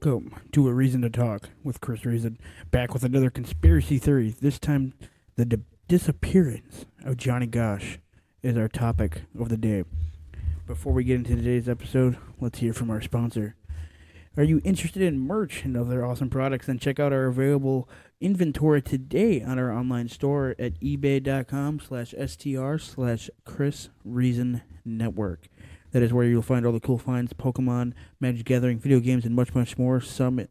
Welcome to A Reason to Talk with Chris Reason, back with another conspiracy theory. This time, the disappearance of Johnny Gosch is our topic of the day. Before we get into today's episode, let's hear from our sponsor. Are you interested in merch and other awesome products? Then check out our available inventory today on our online store at ebay.com/str/Chris Reason Network. That is where you'll find all the cool finds, Pokemon, Magic Gathering, video games, and much, much more. Some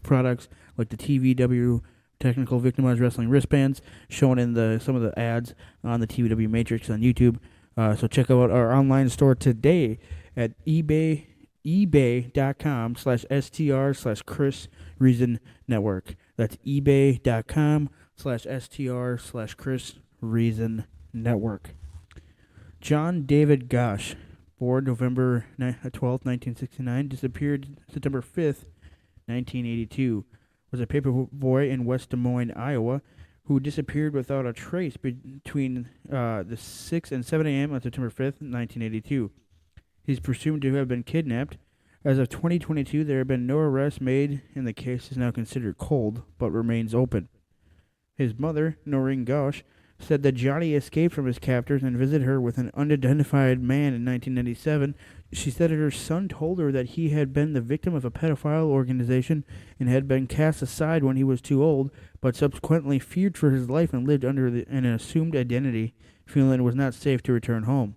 products like the TVW Technical Victimized Wrestling wristbands shown in some of the ads on the TVW Matrix on YouTube. So check out our online store today at ebay.com/str/Chris Reason Network. That's ebay.com/str/Chris Reason Network. John David Gosch, born November 12th, 1969, disappeared September 5th, 1982, was a paper boy in West Des Moines, Iowa, who disappeared without a trace between the 6 and 7 a.m. on September 5th, 1982. He's presumed to have been kidnapped. As of 2022, there have been no arrests made, and the case is now considered cold, but remains open. His mother, Noreen Gosch, said that Johnny escaped from his captors and visited her with an unidentified man in 1997. She said that her son told her that he had been the victim of a pedophile organization and had been cast aside when he was too old, but subsequently feared for his life and lived under an assumed identity, feeling it was not safe to return home.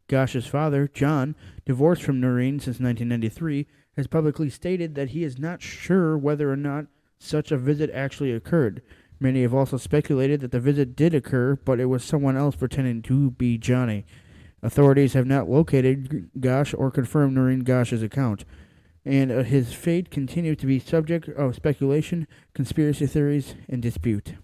Gosch's father, John, divorced from Noreen since 1993, has publicly stated that he is not sure whether or not such a visit actually occurred. Many have also speculated that the visit did occur, but it was someone else pretending to be Johnny. Authorities have not located Gosch or confirmed Noreen Gosch's account, and his fate continues to be subject of speculation, conspiracy theories, and dispute.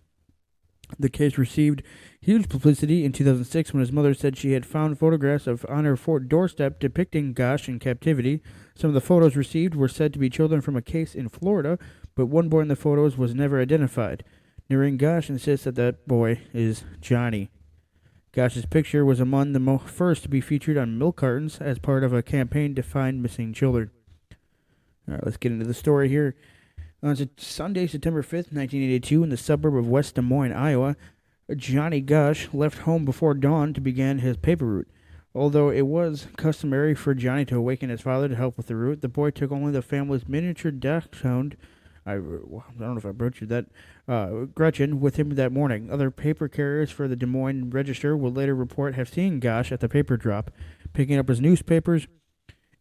The case received huge publicity in 2006 when his mother said she had found photographs on her doorstep depicting Gosch in captivity. Some of the photos received were said to be children from a case in Florida, but one boy in the photos was never identified. Noreen Gosch insists that that boy is Johnny. Gosch's picture was among the first to be featured on milk cartons as part of a campaign to find missing children. All right, let's get into the story here. On Sunday, September 5th, 1982, in the suburb of West Des Moines, Iowa, Johnny Gosch left home before dawn to begin his paper route. Although it was customary for Johnny to awaken his father to help with the route, the boy took only the family's miniature dachshund, I don't know if I butchered that, Gretchen, with him that morning. Other paper carriers for the Des Moines Register would later report have seen Gosch at the paper drop, picking up his newspapers.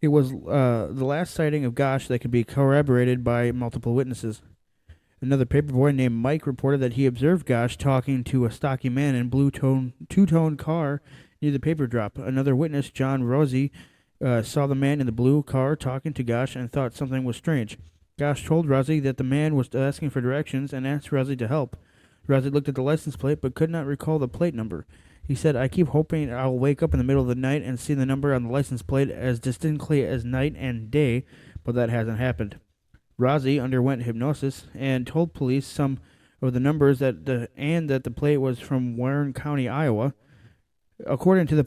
It was the last sighting of Gosch that could be corroborated by multiple witnesses. Another paperboy named Mike reported that he observed Gosch talking to a stocky man in a blue two-tone car near the paper drop. Another witness, John Rossi, saw the man in the blue car talking to Gosch and thought something was strange. Gosch told Rossi that the man was asking for directions and asked Rossi to help. Rossi looked at the license plate but could not recall the plate number. He said, "I keep hoping I'll wake up in the middle of the night and see the number on the license plate as distinctly as night and day, but that hasn't happened." Rossi underwent hypnosis and told police some of the numbers that the plate was from Warren County, Iowa. According to the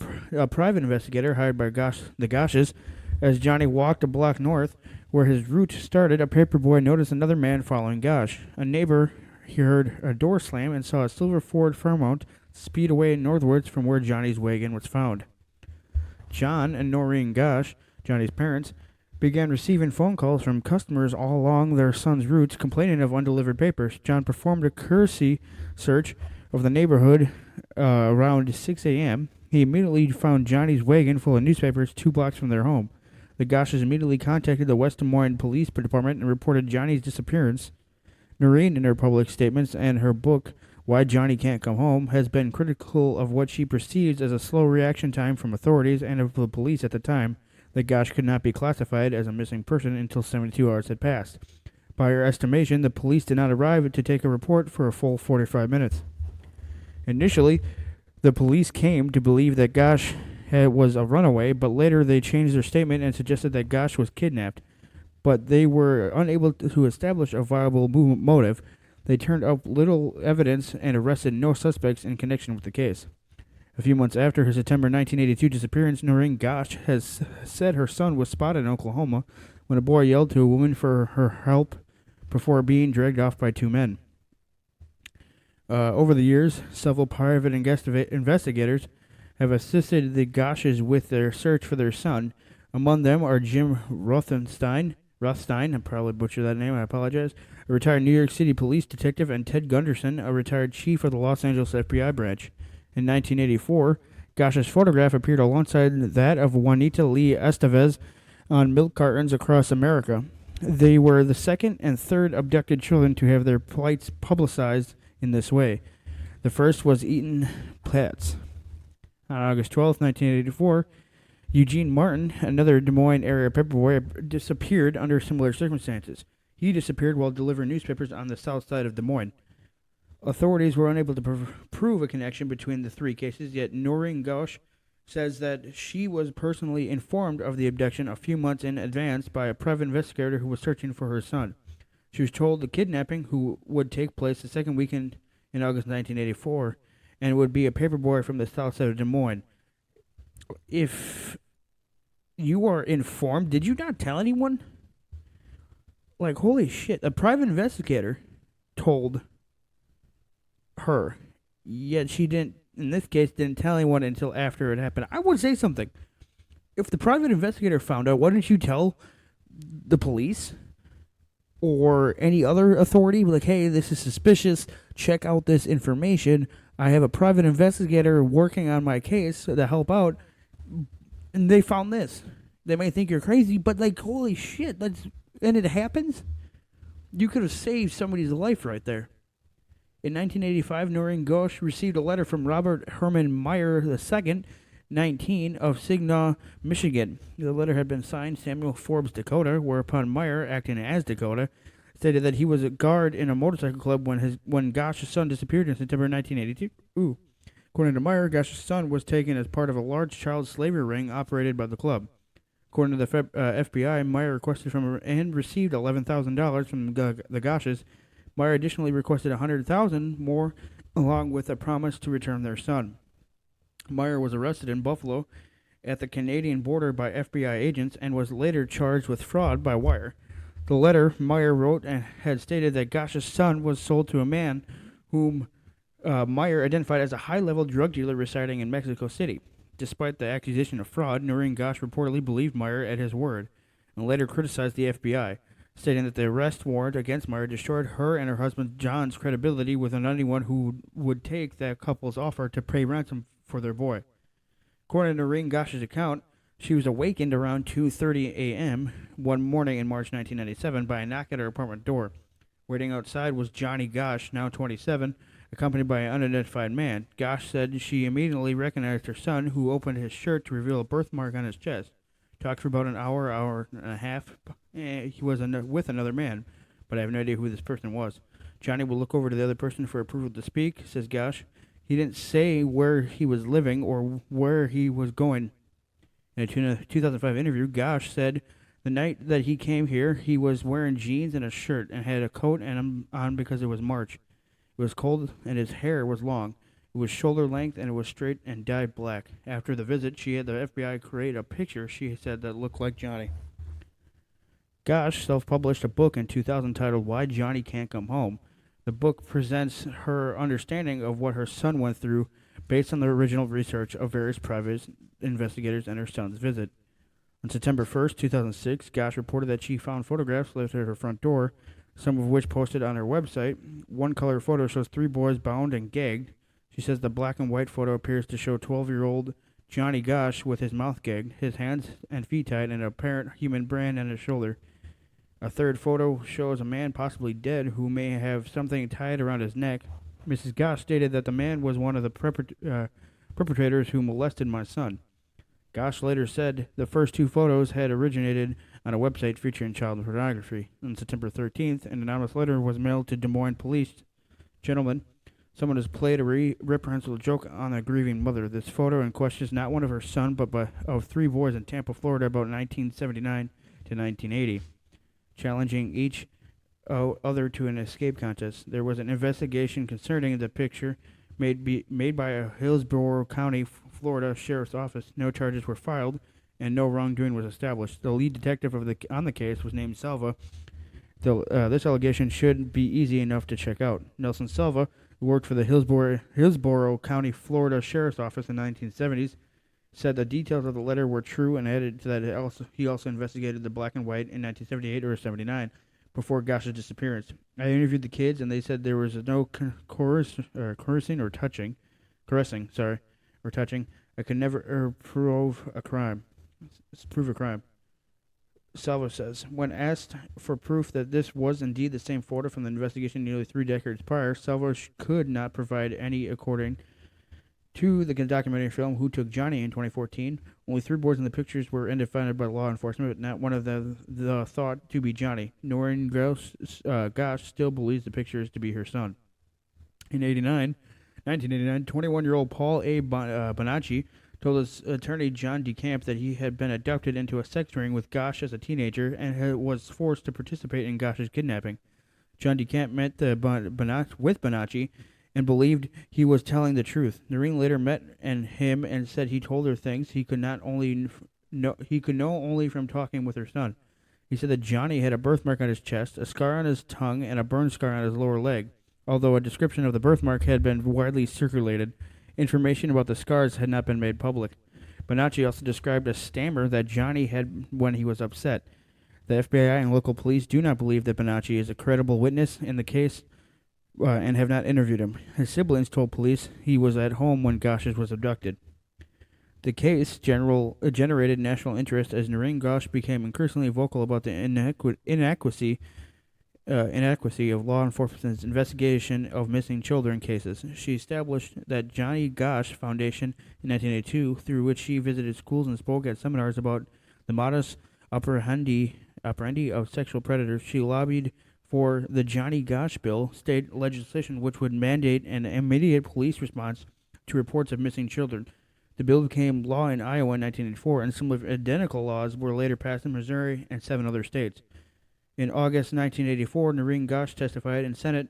private investigator hired by the Gosches, as Johnny walked a block north, where his route started, a paperboy noticed another man following Gosch. A neighbor heard a door slam and saw a silver Ford Fairmont speed away northwards from where Johnny's wagon was found. John and Noreen Gosch, Johnny's parents, began receiving phone calls from customers all along their son's routes complaining of undelivered papers. John performed a courtesy search of the neighborhood around 6 a.m. He immediately found Johnny's wagon full of newspapers 2 blocks from their home. The Gosches immediately contacted the West Des Moines Police Department and reported Johnny's disappearance. Noreen, in her public statements and her book, Why Johnny Can't Come Home, has been critical of what she perceives as a slow reaction time from authorities and of the police at the time that Gosch could not be classified as a missing person until 72 hours had passed. By her estimation, the police did not arrive to take a report for a full 45 minutes. Initially, the police came to believe that Gosch was a runaway, but later they changed their statement and suggested that Gosch was kidnapped. But they were unable to establish a viable motive. They turned up little evidence and arrested no suspects in connection with the case. A few months after her September 1982 disappearance, Noreen Gosch has said her son was spotted in Oklahoma when a boy yelled to a woman for her help before being dragged off by two men. Over the years, several private investigators have assisted the Gosches with their search for their son. Among them are Jim Rothstein, I probably butchered that name, I apologize, a retired New York City police detective, and Ted Gunderson, a retired chief of the Los Angeles FBI branch. In 1984, Gosch's photograph appeared alongside that of Juanita Lee Estevez on milk cartons across America. They were the second and third abducted children to have their plights publicized in this way. The first was Eaton Platts. On August 12, 1984, Eugene Martin, another Des Moines area paperboy, disappeared under similar circumstances. He disappeared while delivering newspapers on the south side of Des Moines. Authorities were unable to prove a connection between the three cases, yet Noreen Gosch says that she was personally informed of the abduction a few months in advance by a private investigator who was searching for her son. She was told the kidnapping, who would take place the second weekend in August 1984, and would be a paperboy from the south side of Des Moines. If you are informed, did you not tell anyone? Like, holy shit, a private investigator told her, yet she didn't, in this case, didn't tell anyone until after it happened. I would say something. If the private investigator found out, why didn't you tell the police or any other authority? Like, hey, this is suspicious. Check out this information. I have a private investigator working on my case to help out, and they found this. They may think you're crazy, but like, holy shit, and it happens? You could have saved somebody's life right there. In 1985, Noreen Gosch received a letter from Robert Herman Meyer II, 19, of Saginaw, Michigan. The letter had been signed Samuel Forbes Dakota, whereupon Meyer, acting as Dakota, stated that he was a guard in a motorcycle club when Gosch's son disappeared in September 1982. According to Meyer, Gosch's son was taken as part of a large child slavery ring operated by the club. According to the FBI, Meyer requested from and received $11,000 from the Gosches. Meyer additionally requested $100,000 more, along with a promise to return their son. Meyer was arrested in Buffalo at the Canadian border by FBI agents and was later charged with fraud by wire. The letter Meyer wrote had stated that Gosch's son was sold to a man whom Meyer identified as a high-level drug dealer residing in Mexico City. Despite the accusation of fraud, Noreen Gosch reportedly believed Meyer at his word and later criticized the FBI, stating that the arrest warrant against Meyer destroyed her and her husband John's credibility with anyone who would take that couple's offer to pay ransom for their boy. According to Noreen Gosch's account, she was awakened around 2:30 a.m. one morning in March 1997 by a knock at her apartment door. Waiting outside was Johnny Gosch, now 27, accompanied by an unidentified man. Gosch said she immediately recognized her son, who opened his shirt to reveal a birthmark on his chest. Talked for about an hour and a half. He was with another man, but I have no idea who this person was. Johnny will look over to the other person for approval to speak, says Gosch. He didn't say where he was living or where he was going. In a 2005 interview, Gosch said the night that he came here, he was wearing jeans and a shirt and had a coat on because it was March. It was cold and his hair was long. It was shoulder length and it was straight and dyed black. After the visit, she had the FBI create a picture, she said, that looked like Johnny. Gosch self-published a book in 2000 titled Why Johnny Can't Come Home. The book presents her understanding of what her son went through based on the original research of various private investigators and her son's visit. On September 1st, 2006, Gosch reported that she found photographs left at her front door, some of which posted on her website. One color photo shows 3 boys bound and gagged. She says the black and white photo appears to show 12-year-old Johnny Gosch with his mouth gagged, his hands and feet tied, and an apparent human brand on his shoulder. A third photo shows a man possibly dead who may have something tied around his neck. Mrs. Gosch stated that the man was one of the perpetrators who molested my son. Gosch later said the first 2 photos had originated on a website featuring child pornography. On September 13th, an anonymous letter was mailed to Des Moines police. Gentlemen, someone has played a reprehensible joke on a grieving mother. This photo in question is not one of her son, but of 3 boys in Tampa, Florida, about 1979 to 1980, challenging each other to an escape contest. There was an investigation concerning the picture made by a Hillsborough County, Florida Sheriff's Office. No charges were filed, and no wrongdoing was established. The lead detective on the case was named Salva. This allegation should be easy enough to check out. Nelson Salva, who worked for the Hillsborough County, Florida Sheriff's Office in the 1970s, said the details of the letter were true and added to that he also investigated the black and white in 1978 or 79 before Gosch's disappearance. I interviewed the kids, and they said there was no caressing. I could never prove a crime. Salva says, when asked for proof that this was indeed the same photo from the investigation nearly 3 decades prior, Salva could not provide any. According to the documentary film Who Took Johnny in 2014, only 3 boys in the pictures were identified by law enforcement, but not one of them thought to be Johnny. Noreen Gosch still believes the pictures to be her son. In 1989, 21-year-old Paul A. Bonacci told his attorney John DeCamp that he had been abducted into a sex ring with Gosch as a teenager and was forced to participate in Gosch's kidnapping. John DeCamp met with Bonacci and believed he was telling the truth. Noreen later met him and said he told her things he could know only from talking with her son. He said that Johnny had a birthmark on his chest, a scar on his tongue, and a burn scar on his lower leg. Although a description of the birthmark had been widely circulated, information about the scars had not been made public. Bonacci also described a stammer that Johnny had when he was upset. The FBI and local police do not believe that Bonacci is a credible witness in the case and have not interviewed him. His siblings told police he was at home when Gosch was abducted. The case generated national interest as Noreen Gosch became increasingly vocal about the inadequacy of law enforcement's investigation of missing children cases. She established the Johnny Gosch Foundation in 1982, through which she visited schools and spoke at seminars about the modus operandi of sexual predators. She lobbied for the Johnny Gosch Bill, state legislation which would mandate an immediate police response to reports of missing children. The bill became law in Iowa in 1984, and similar identical laws were later passed in Missouri and 7 other states. In August 1984, Noreen Gosch testified in Senate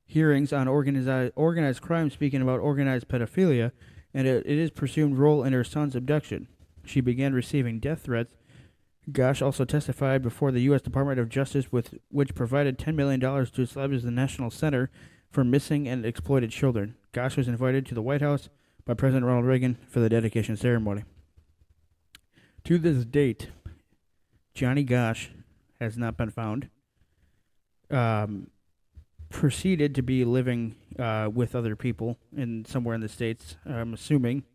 hearings on organized crime, speaking about organized pedophilia and his presumed role in her son's abduction. She began receiving death threats. Gosch also testified before the U.S. Department of Justice, which provided $10 million to establish the National Center for Missing and Exploited Children. Gosch was invited to the White House by President Ronald Reagan for the dedication ceremony. To this date, Johnny Gosch has not been found. Proceeded to be living with other people somewhere in the States, I'm assuming,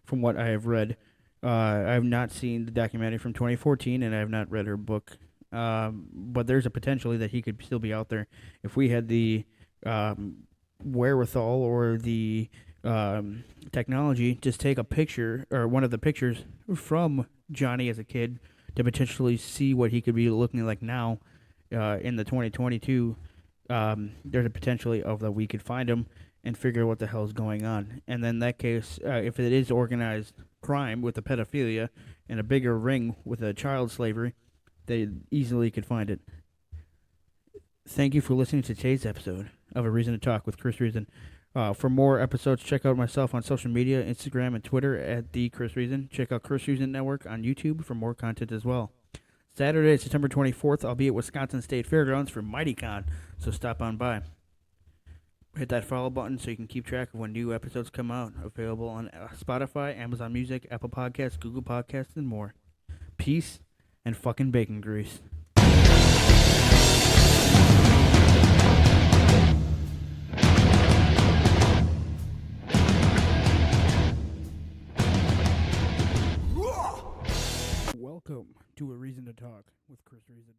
from what I have read. I have not seen the documentary from 2014, and I have not read her book. But there's a potentially that he could still be out there if we had the wherewithal or the technology. Just take a picture or one of the pictures from Johnny as a kid to potentially see what he could be looking like now in the 2022. There's a potentially of that we could find him and figure out what the hell is going on. And then in that case, if it is organized crime with the pedophilia and a bigger ring with a child slavery, they easily could find it. Thank you for listening to today's episode of A Reason to Talk with Chris Reason. For more episodes, check out myself on social media, Instagram and Twitter at the Chris Reason. Check out Chris Reason Network on YouTube for more content as well. Saturday, September 24th, I'll be at Wisconsin State Fairgrounds for MightyCon, so stop on by. Hit that follow button so you can keep track of when new episodes come out. Available on Spotify, Amazon Music, Apple Podcasts, Google Podcasts, and more. Peace and fucking bacon grease. Welcome to A Reason to Talk with Chris Reason.